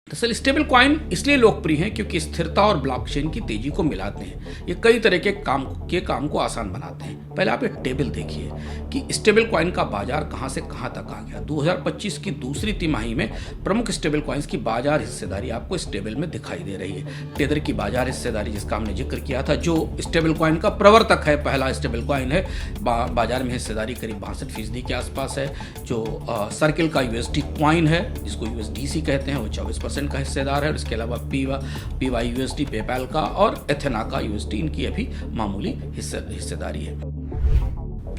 दरअसल stable coin इसलिए लोकप्रिय हैं क्योंकि स्थिरता और ब्लॉकचेन की तेजी को मिलाते हैं। ये कई तरह के काम को आसान बनाते हैं। पहले आप एक टेबल देखिए कि स्टेबल कॉइन का बाजार कहां से कहां तक आ गया। 2025 की दूसरी तिमाही में प्रमुख स्टेबल कॉइन्स की बाजार हिस्सेदारी आपको इस टेबल में दिखाई दे रही है। टेदर की बाजार हिस्सेदारी जिसका हमने जिक्र किया था, जो स्टेबल कॉइन का प्रवर्तक है, पहला स्टेबल कॉइन है, बाजार में हिस्सेदारी करीब 62% के आसपास है। जो सर्किल का यूएसडी कॉइन है जिसको यूएसडीसी कहते हैं, वो 24% का हिस्सेदार है। और इसके अलावा पीवाई यूएसडी, पेपैल का और एथेना का यूएसडी, इनकी अभी मामूली हिस्सेदारी है।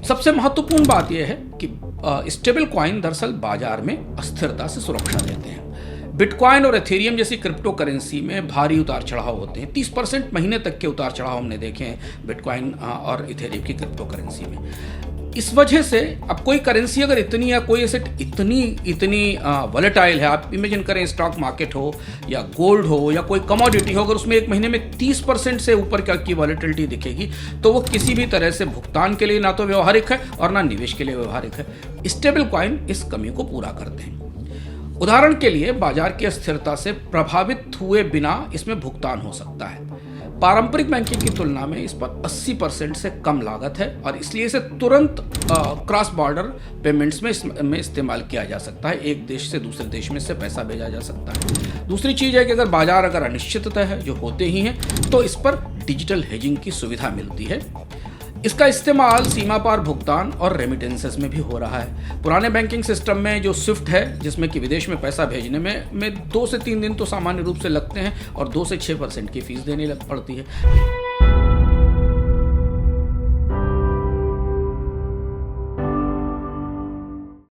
सबसे महत्वपूर्ण बात यह है कि स्टेबल कॉइन दरअसल बाजार में अस्थिरता से सुरक्षा देते हैं। बिटकॉइन और एथेरियम जैसी क्रिप्टो करेंसी में भारी उतार चढ़ाव होते हैं। 30% महीने तक के उतार चढ़ाव हमने देखे हैं बिटकॉइन और एथेरियम की क्रिप्टो करेंसी में। इस वजह से अब कोई करेंसी अगर इतनी या कोई एसेट इतनी वॉलेटाइल है, आप इमेजिन करें स्टॉक मार्केट हो या गोल्ड हो या कोई कमोडिटी हो, अगर उसमें एक महीने में 30% से ऊपर की वॉलेटिलिटी दिखेगी तो वो किसी भी तरह से भुगतान के लिए ना तो व्यवहारिक है और ना निवेश के लिए व्यवहारिक है। स्टेबल कॉइन इस कमी को पूरा करते हैं। उदाहरण के लिए बाजार की अस्थिरता से प्रभावित हुए बिना इसमें भुगतान हो सकता है। पारंपरिक बैंकिंग की तुलना में इस पर 80% से कम लागत है और इसलिए इसे तुरंत क्रॉस बॉर्डर पेमेंट्स में इस्तेमाल किया जा सकता है। एक देश से दूसरे देश में से पैसा भेजा जा सकता है। दूसरी चीज़ है कि अगर बाजार अगर अनिश्चितता है, जो होते ही हैं, तो इस पर डिजिटल हेजिंग की सुविधा मिलती है। इसका इस्तेमाल सीमा पार भुगतान और रेमिटेंसेस में भी हो रहा है। पुराने बैंकिंग सिस्टम में जो स्विफ्ट है, जिसमें कि विदेश में पैसा भेजने में 2 से 3 दिन तो सामान्य रूप से लगते हैं और 2 से 6% की फीस देनी पड़ती है।